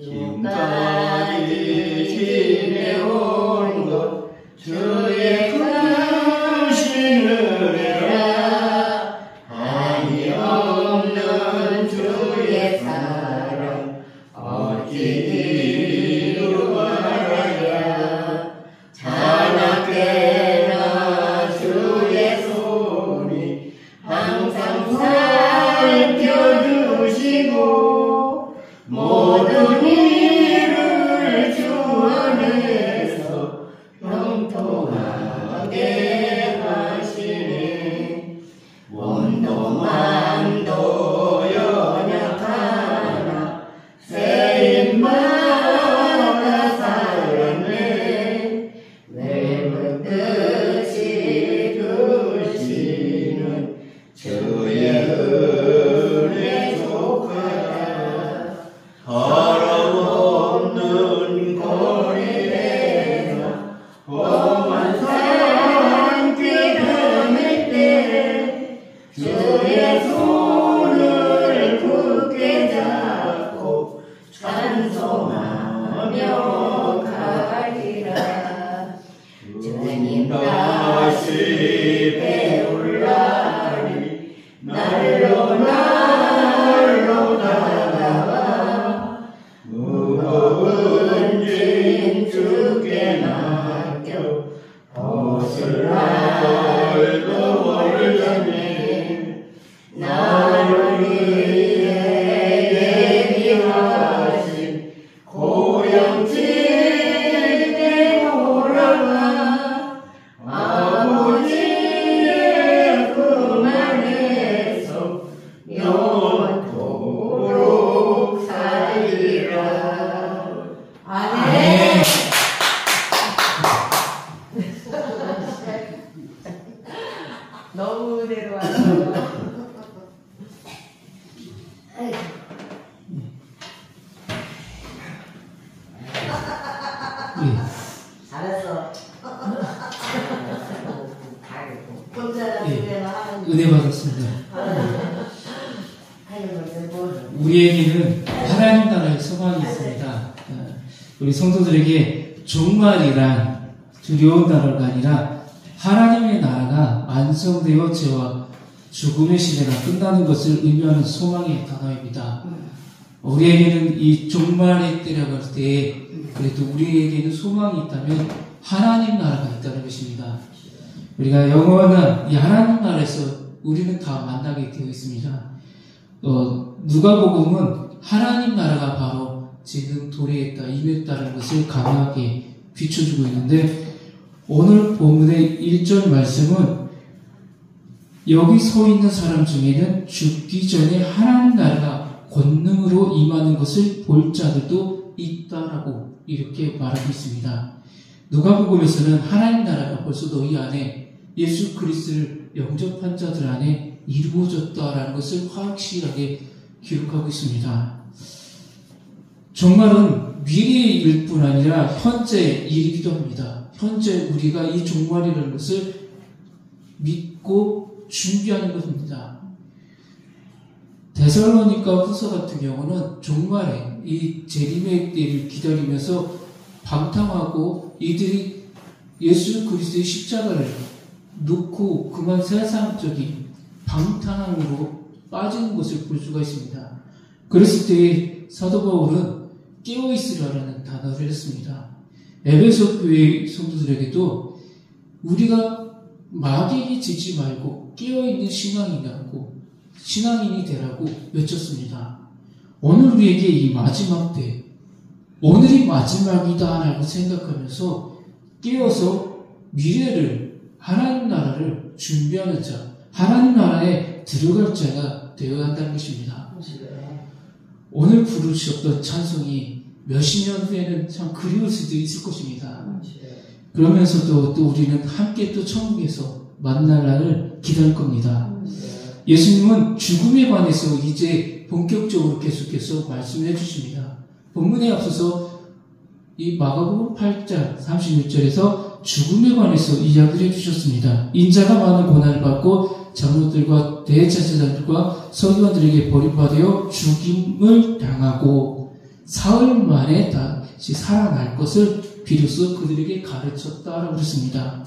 지금까지 지내온 것 주의 크신 은혜라 한이 없는 주의 사랑 어찌 이루어야 자나깨나 주의 손이 항상 살펴주시고 모든 일을 주 안에서 형통하게 하시네. 원동만도 연약하나 새 입마다 살았네. 외부 뜻이 크시는 주의 은혜 족하다. 걸어없는 거리에나 험한 산길 헤맬 때 주의 손을 굳게 잡고 찬송하며 가리라. 주님 다시 배울 날이 날로 다가와 무거운 짐 주께 맡겨 벗을 날도 멀잖니. 나를 위해 예비하신 고향 집에 돌아가 아버지의 품 안에서 영원토록 살리라. 아멘. 너무 은혜로 왔어요. 잘했어. 은혜 받았습니다. 우리에게는 하나님 나라의 소망이 있습니다. 우리 성도들에게 종말이란 두려운 단어가 아니라 하나님의 나라가 완성되어 죄와 죽음의 시대가 끝나는 것을 의미하는 소망의 단어입니다. 우리에게는 이 종말의 때라고 할 때 그래도 우리에게는 소망이 있다면 하나님 나라가 있다는 것입니다. 우리가 영원한 이 하나님 나라에서 우리는 다 만나게 되어 있습니다. 누가복음은 하나님 나라가 바로 지금 도래했다, 임했다는 것을 강하게 비춰주고 있는데 오늘 본문의 1절 말씀은 여기 서 있는 사람 중에는 죽기 전에 하나님 나라가 권능으로 임하는 것을 볼 자들도 있다라고 이렇게 말하고 있습니다. 누가복음에서는 하나님 나라가 벌써 너희 안에 예수 그리스도를 영접한 자들 안에 이루어졌다라는 것을 확실하게 기록하고 있습니다. 종말은 미래의 일뿐 아니라 현재의 일이기도 합니다. 현재 우리가 이 종말이라는 것을 믿고 준비하는 것입니다. 데살로니가 후서 같은 경우는 종말에 이 재림의 때를 기다리면서 방탕하고 이들이 예수 그리스도의 십자가를 놓고 그만 세상적인 방탕함으로 빠지는 것을 볼 수가 있습니다. 그랬을 때 사도 바울은 깨어있으라라는 단어를 했습니다. 에베소 교회 성도들에게도 우리가 마귀에게 지지 말고 깨어있는 신앙인이 되라고 외쳤습니다. 오늘 우리에게 이 마지막 때, 오늘이 마지막이다라고 생각하면서 깨어서 미래를, 하나님 나라를 준비하는 자, 하나님 나라에 들어갈 자가 되어야 한다는 것입니다. 오늘 부르셨던 찬송이 몇십 년 후에는 참 그리울 수도 있을 것입니다. 그러면서도 또 우리는 함께 또 천국에서 만날 날을 기다릴 겁니다. 예수님은 죽음에 관해서 이제 본격적으로 계속해서 말씀해 주십니다. 본문에 앞서서 이 마가복음 8장 36절에서 죽음에 관해서 이야기를 해주셨습니다. 인자가 많은 고난을 받고 장로들과 대제사장들과 서기관들에게 버림받아 죽임을 당하고 사흘 만에 다시 살아날 것을 비로소 그들에게 가르쳤다라고 그랬습니다.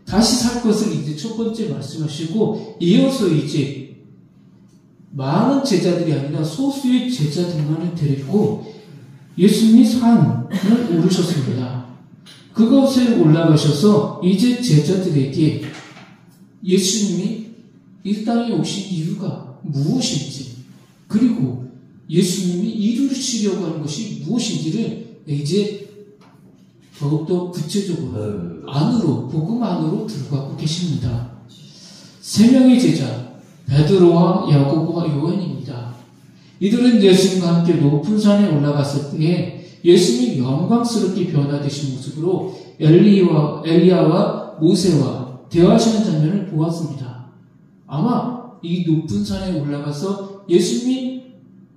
다시 살 것을 이제 첫 번째 말씀하시고, 이어서 이제 많은 제자들이 아니라 소수의 제자들만을 데리고 예수님이 산을 오르셨습니다. 그곳에 올라가셔서 이제 제자들에게 예수님이 이 땅에 오신 이유가 무엇인지, 그리고 예수님이 이루시려고 하는 것이 무엇인지를 이제 더욱더 구체적으로 안으로, 복음 안으로 들어가고 계십니다. 세 명의 제자, 베드로와 야고보와 요한입니다. 이들은 예수님과 함께 높은 산에 올라갔을 때에 예수님이 영광스럽게 변화되신 모습으로 엘리야와 모세와 대화하시는 장면을 보았습니다. 아마 이 높은 산에 올라가서 예수님이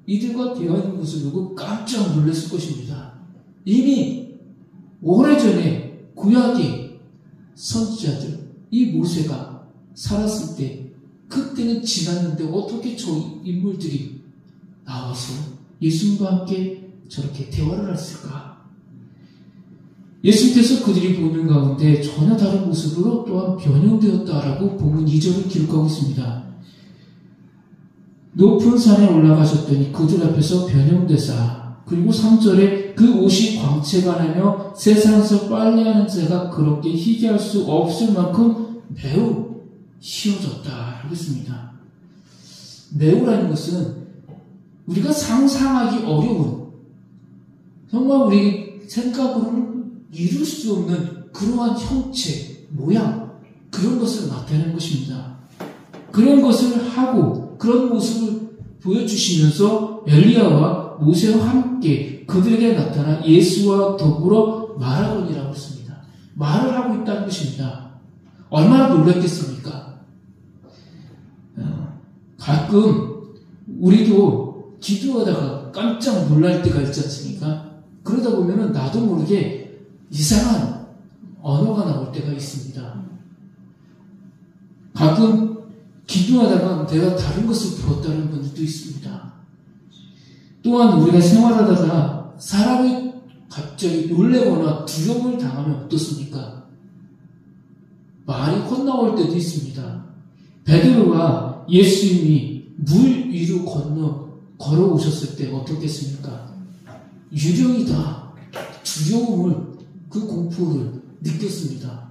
이들과 대화하는 모습을 보고 깜짝 놀랐을 것입니다. 이미 오래전에 구약의 선지자들, 이 모세가 살았을 때 그때는 지났는데 어떻게 저 인물들이 나와서 예수님과 함께 저렇게 대화를 했을까? 예수님께서 그들이 보는 가운데 전혀 다른 모습으로 또한 변형되었다라고 본문 2절을 기록하고 있습니다. 높은 산에 올라가셨더니 그들 앞에서 변형되사, 그리고 3절에 그 옷이 광채가 나며 세상에서 빨래하는 자가 그렇게 희귀할 수 없을 만큼 매우 휘어졌다라고 했습니다. 매우라는 것은 우리가 상상하기 어려운, 정말 우리 생각으로는 이룰 수 없는 그러한 형체, 모양, 그런 것을 나타내는 것입니다. 그런 것을 하고 그런 모습을 보여주시면서 엘리야와 모세와 함께 그들에게 나타나 예수와 더불어 말하거니라고 했습니다. 말을 하고 있다는 것입니다. 얼마나 놀랐겠습니까? 가끔 우리도 기도하다가 깜짝 놀랄 때가 있지 않습니까? 그러다 보면은 나도 모르게 이상한 언어가 나올 때가 있습니다. 가끔 기도하다가 내가 다른 것을 배웠다는 분들도 있습니다. 또한 우리가 생활하다가 사람이 갑자기 놀래거나 두려움을 당하면 어떻습니까? 말이 헛나올 때도 있습니다. 베드로가 예수님이 물 위로 걸어오셨을 때 어떻겠습니까? 유령이다. 두려움을, 그 공포를 느꼈습니다.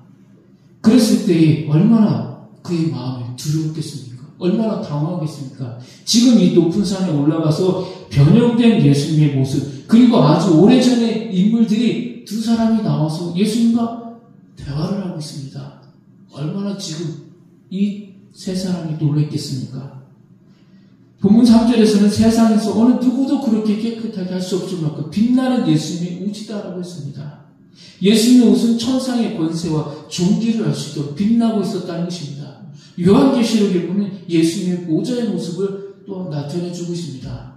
그랬을 때 얼마나 그의 마음이 두려웠겠습니까? 얼마나 당황하겠습니까? 지금 이 높은 산에 올라가서 변형된 예수님의 모습, 그리고 아주 오래전에 인물들이 두 사람이 나와서 예수님과 대화를 하고 있습니다. 얼마나 지금 이 세 사람이 놀랐겠습니까? 본문 3절에서는 세상에서 어느 누구도 그렇게 깨끗하게 할 수 없을 만큼 빛나는 예수님의 옷이다라고 했습니다. 예수님의 옷은 천상의 권세와 존귀를 알 수 있도록 빛나고 있었다는 것입니다. 요한계시록에 보면 예수님의 보좌의 모습을 또 나타내주고 있습니다.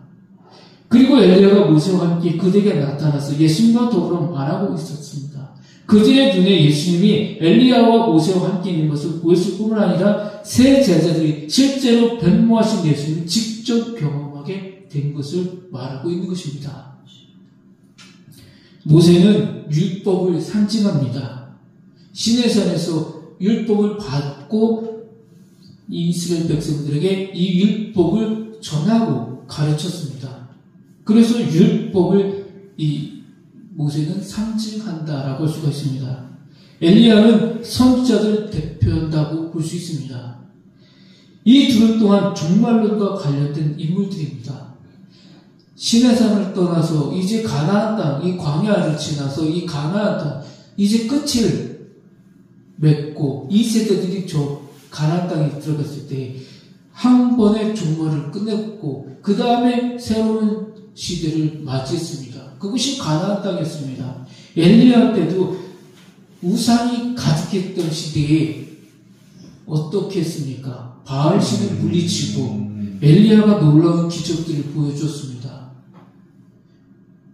그리고 엘리야가 모세와 함께 그들에게 나타나서 예수님과 더불어 말하고 있었습니다. 그들의 눈에 예수님이 엘리야와 모세와 함께 있는 것을 보였을 뿐만 아니라 세 제자들이 실제로 변모하신 예수님을 직접 경험하게 된 것을 말하고 있는 것입니다. 모세는 율법을 상징합니다. 시내산에서 율법을 받고 이스라엘 백성들에게 이 율법을 전하고 가르쳤습니다. 그래서 율법을 모세는 상징한다라고 할 수가 있습니다. 엘리야는 선지자들을 대표한다고 볼 수 있습니다. 이 둘은 또한 종말론과 관련된 인물들입니다. 시내산을 떠나서 이제 가나안 땅, 이 광야를 지나서 이 가나안 땅, 이제 끝을 맺고 이 세대들이 저 가나안 땅에 들어갔을 때 한 번의 종말을 끝냈고 그 다음에 새로운 시대를 맞이했습니다. 그것이 가나안 땅이었습니다. 엘리야 때도 우상이 가득했던 시대에 어떻게 했습니까? 바알신을 물리치고 엘리야가 놀라운 기적들을 보여줬습니다.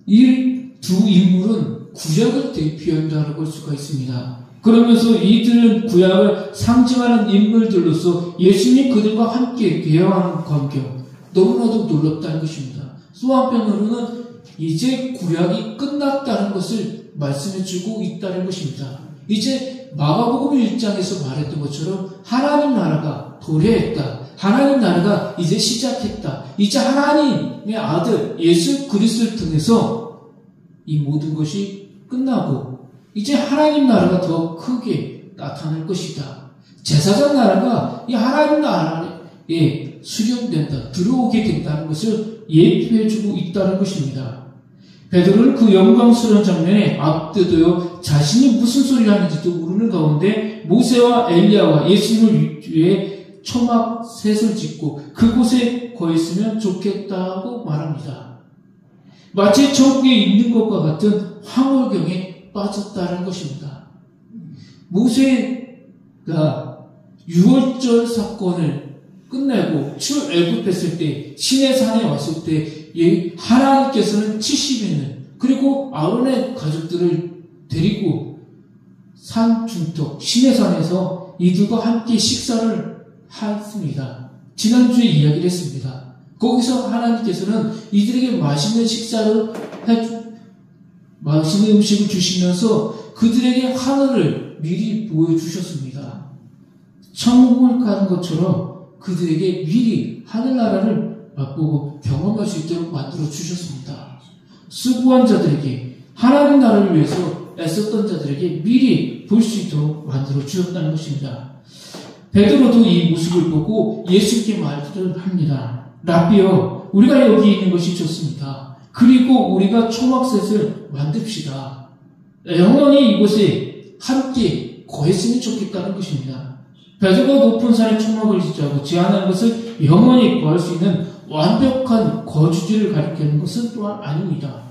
이 두 인물은 구약을 대표한다고 할 수가 있습니다. 그러면서 이들은 구약을 상징하는 인물들로서 예수님이 그들과 함께 대화하는 광경, 너무나도 놀랍다는 것입니다. 또 한편으로는 이제 구약이 끝났다는 것을 말씀해주고 있다는 것입니다. 이제 마가복음 1장에서 말했던 것처럼 하나님 나라가 도래했다. 하나님 나라가 이제 시작했다. 이제 하나님의 아들 예수 그리스도를 통해서 이 모든 것이 끝나고 이제 하나님 나라가 더 크게 나타날 것이다. 제사장 나라가 이 하나님 나라에 수렴된다. 들어오게 된다는 것을 예표해주고 있다는 것입니다. 베드로는 그 영광스러운 장면에 앞서도요 자신이 무슨 소리를 하는지도 모르는 가운데 모세와 엘리야와 예수님을 위해 초막 셋을 짓고 그곳에 거했으면 좋겠다고 말합니다. 마치 천국에 있는 것과 같은 황홀경에 빠졌다는 것입니다. 모세가 6월절 사건을 끝내고 출애굽했을 때 시내 산에 왔을 때 하나님께서는 70인 그리고 아론의 가족들을 데리고 산 중턱 시내 산에서 이들과 함께 식사를 했습니다. 지난주에 이야기를 했습니다. 거기서 하나님께서는 이들에게 맛있는 맛있는 음식을 주시면서 그들에게 하늘을 미리 보여주셨습니다. 천국을 가는 것처럼 그들에게 미리 하늘나라를 맛보고 경험할 수 있도록 만들어 주셨습니다. 수고한 자들에게 하나님 나라를 위해서 애썼던 자들에게 미리 볼 수 있도록 만들어 주셨다는 것입니다. 베드로도 이 모습을 보고 예수께 말을 합니다. 라비여, 우리가 여기 있는 것이 좋습니다. 그리고 우리가 초막셋을 만듭시다. 영원히 이곳에 함께 거했으면 좋겠다는 것입니다. 베드로가 높은 산에 초막을 짓자고 제안하는 것을 영원히 거할 수 있는 완벽한 거주지를 가리키는 것은 또한 아닙니다.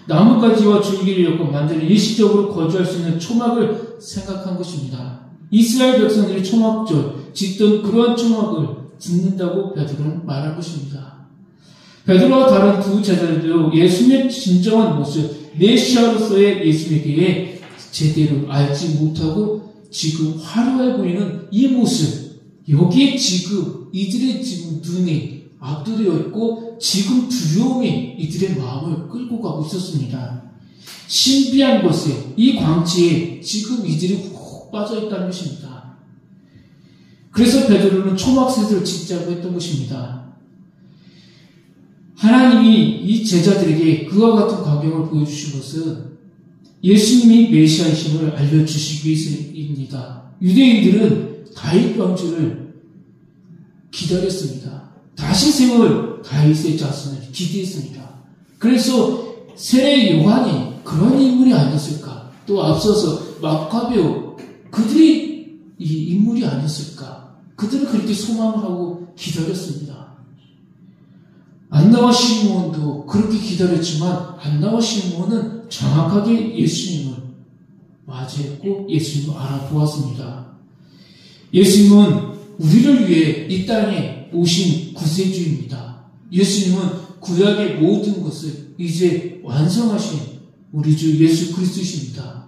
나뭇가지와 줄기를 엮어 만드는 일시적으로 거주할 수 있는 초막을 생각한 것입니다. 이스라엘 백성들이 초막절 짓던 그러한 초막을 짓는다고 베드로는 말한 것입니다. 베드로와 다른 두 제자들도 예수님의 진정한 모습, 메시아로서의 예수님에게 제대로 알지 못하고 지금 화려해 보이는 이 모습, 여기에 지금 이들의 지금 눈이 압도되어 있고 지금 두려움이 이들의 마음을 끌고 가고 있었습니다. 신비한 것에 이 광채에 지금 이들이 훅 빠져 있다는 것입니다. 그래서 베드로는 초막셋을 짓자고 했던 것입니다. 하나님이 이 제자들에게 그와 같은 광경을 보여주신 것은 예수님이 메시아이심을 알려주시기 위해서입니다. 유대인들은 다윗 왕조를 기다렸습니다. 다시 세울 다윗의 자손을 기대했습니다. 그래서 세례 요한이 그런 인물이 아니었을까? 또 앞서서 마카베오 그들이 이 인물이 아니었을까? 그들은 그렇게 소망을 하고 기다렸습니다. 안나와 시므온도 그렇게 기다렸지만 안나와 시므온은 정확하게 예수님을 맞이했고 예수님을 알아보았습니다. 예수님은 우리를 위해 이 땅에 오신 구세주입니다. 예수님은 구약의 모든 것을 이제 완성하신 우리 주 예수 그리스도십니다.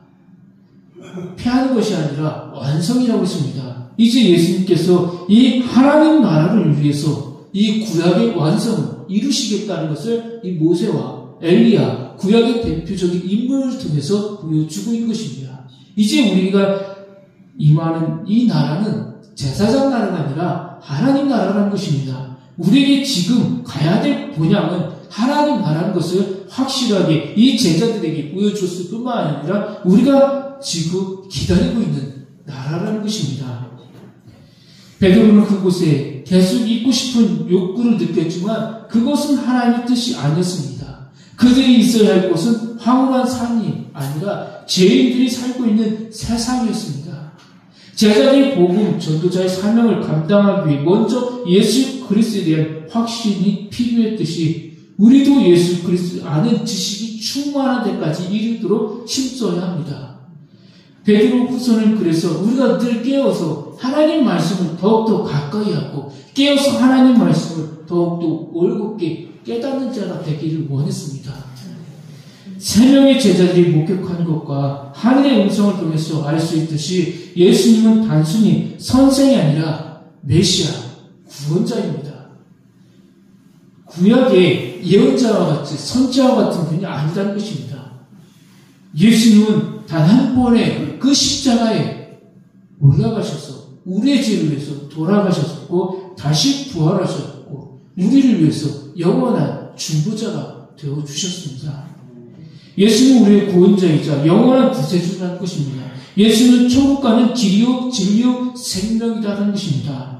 폐하는 것이 아니라 완성이라고 했습니다. 이제 예수님께서 이 하나님 나라를 위해서 이 구약의 완성을 이루시겠다는 것을 이 모세와 엘리야 구약의 대표적인 인물을 통해서 보여주고 있는 것입니다. 이제 우리가 임하는 이 나라는 제사장 나라가 아니라 하나님 나라라는 것입니다. 우리에게 지금 가야 될 본향은 하나님 나라는 것을 확실하게 이 제자들에게 보여줬을 뿐만 아니라 우리가 지금 기다리고 있는 나라라는 것입니다. 베드로는 그곳에 계속 있고 싶은 욕구를 느꼈지만 그것은 하나님의 뜻이 아니었습니다. 그들이 있어야 할 곳은 황홀한 산이 아니라 죄인들이 살고 있는 세상이었습니다. 제자들이 복음 전도자의 사명을 감당하기 위해 먼저 예수 그리스도에 대한 확신이 필요했듯이 우리도 예수 그리스도 아는 지식이 충만한 데까지 이르도록 힘써야 합니다. 베드로 후서는 그래서 우리가 늘 깨어서 하나님 말씀을 더욱더 가까이 하고 깨어서 하나님 말씀을 더욱더 올곧게 깨닫는 자가 되기를 원했습니다. 세 명의 제자들이 목격한 것과 하늘의 음성을 통해서 알 수 있듯이 예수님은 단순히 선생이 아니라 메시아, 구원자입니다. 구약의 예언자와 같이 선지자와 같은 분이 아니라는 것입니다. 예수님은 단 한 번의 그 십자가에 올라가셔서 우리의 죄를 위해서 돌아가셨고 다시 부활하셨고 우리를 위해서 영원한 중보자가 되어주셨습니다. 예수는 우리의 구원자이자 영원한 구세주라는 것입니다. 예수는 천국 가는 길이요 진리요 생명이라는 것입니다.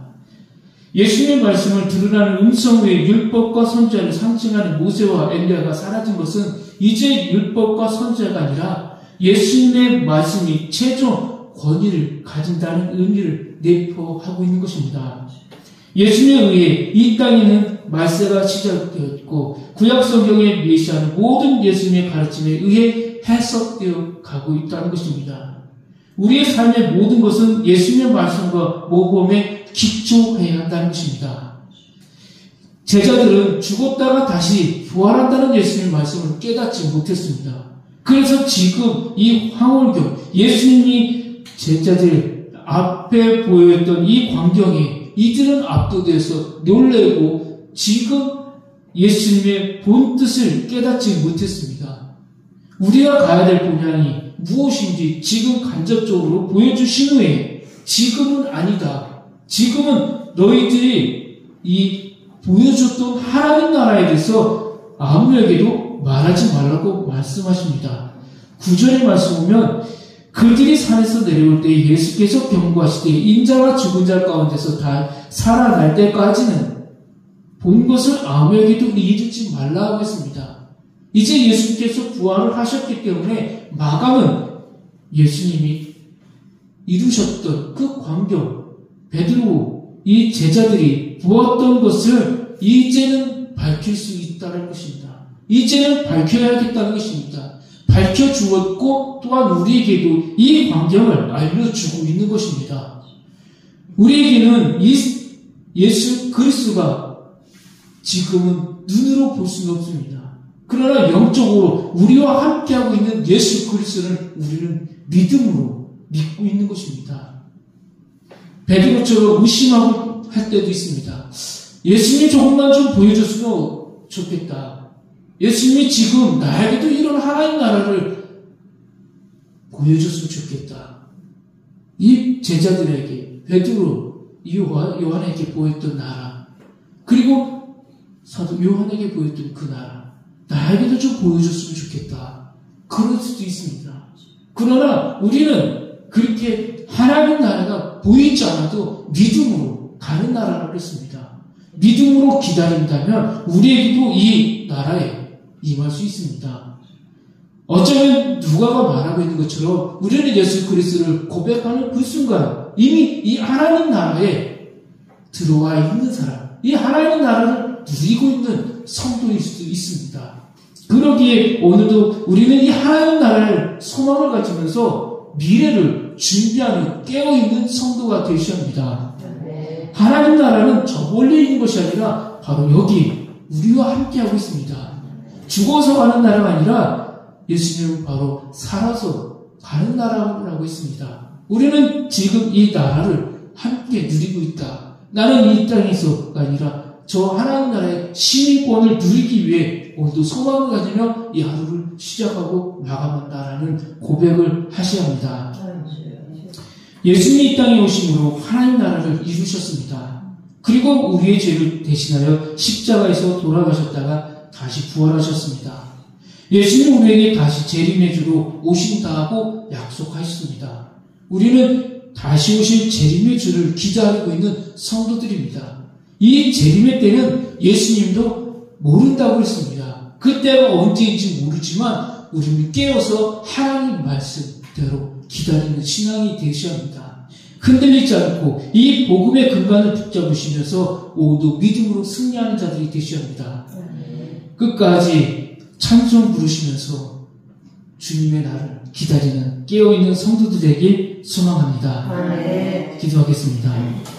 예수님의 말씀을 들으라는 음성 외에 율법과 선지자를 상징하는 모세와 엘리야가 사라진 것은 이제 율법과 선지자가 아니라 예수님의 말씀이 최종 권위를 가진다는 의미를 내포하고 있는 것입니다. 예수님에 의해 이 땅에는 말세가 시작되었고 구약 성경의 메시아는 모든 예수님의 가르침에 의해 해석되어 가고 있다는 것입니다. 우리의 삶의 모든 것은 예수님의 말씀과 모범에 기초해야 한다는 것입니다. 제자들은 죽었다가 다시 부활한다는 예수님의 말씀을 깨닫지 못했습니다. 그래서 지금 이 황홀경, 예수님이 제자들 앞에 보였던 이 광경에 이들은 압도돼서 놀래고 지금 예수님의 본 뜻을 깨닫지 못했습니다. 우리가 가야 될 본향이 무엇인지 지금 간접적으로 보여주신 후에 지금은 아니다. 지금은 너희들이 이 보여줬던 하나님 나라에 대해서 아무에게도 말하지 말라고 말씀하십니다. 9절의 말씀 보면 그들이 산에서 내려올 때 예수께서 경고하시되 인자가 죽은 자 가운데서 다 살아날 때까지는 본 것을 아무에게도 이르지 말라 하겠습니다. 이제 예수님께서 부활을 하셨기 때문에 마감은 예수님이 이루셨던 그 광경, 베드로 이 제자들이 보았던 것을 이제는 밝힐 수 있다는 것입니다. 이제는 밝혀야겠다는 것입니다. 밝혀주었고 또한 우리에게도 이 광경을 알려주고 있는 것입니다. 우리에게는 이 예수 그리스도가 지금은 눈으로 볼 수는 없습니다. 그러나 영적으로 우리와 함께하고 있는 예수 그리스도를 우리는 믿음으로 믿고 있는 것입니다. 베드로처럼 의심하고 할 때도 있습니다. 예수님이 조금만 좀 보여줬으면 좋겠다. 예수님이 지금 나에게도 이런 하나님 나라를 보여줬으면 좋겠다. 이 제자들에게 베드로, 요한에게 보였던 나라, 그리고 사도 요한에게 보였던 그 나라, 나에게도 좀 보여줬으면 좋겠다. 그럴 수도 있습니다. 그러나 우리는 그렇게 하나님 나라가 보이지 않아도 믿음으로 가는 나라라고 했습니다. 믿음으로 기다린다면 우리에게도 이 나라에 임할 수 있습니다. 어쩌면 누가가 말하고 있는 것처럼 우리는 예수 그리스도를 고백하는 그 순간 이미 이 하나님 나라에 들어와 있는 사람, 이 하나님 나라를 누리고 있는 성도일 수도 있습니다. 그러기에 오늘도 우리는 이 하나님 나라를 소망을 가지면서 미래를 준비하는 깨어있는 성도가 되셔야 합니다. 하나님 나라는 저 멀리 있는 것이 아니라 바로 여기 우리와 함께하고 있습니다. 죽어서 가는 나라가 아니라 예수님은 바로 살아서 가는 나라라고 했습니다. 우리는 지금 이 나라를 함께 누리고 있다. 나는 이 땅에서가 아니라 저 하나님 나라의 시민권을 누리기 위해 오늘도 소망을 가지며 이 하루를 시작하고 마감한다라는 고백을 하셔야 합니다. 예수님이 이 땅에 오심으로 하나님 나라를 이루셨습니다. 그리고 우리의 죄를 대신하여 십자가에서 돌아가셨다가 다시 부활하셨습니다. 예수님은 우리에게 다시 재림의 주로 오신다고 약속하셨습니다. 우리는 다시 오실 재림의 주를 기다리고 있는 성도들입니다. 이 재림의 때는 예수님도 모른다고 했습니다. 그때가 언제인지 모르지만 우리는 깨어서 하나님 말씀대로 기다리는 신앙이 되셔야 합니다. 흔들리지 않고 이 복음의 근간을 붙잡으시면서 모두 믿음으로 승리하는 자들이 되셔야 합니다. 끝까지 찬송 부르시면서 주님의 날을 기다리는 깨어있는 성도들에게 소망합니다. 기도하겠습니다.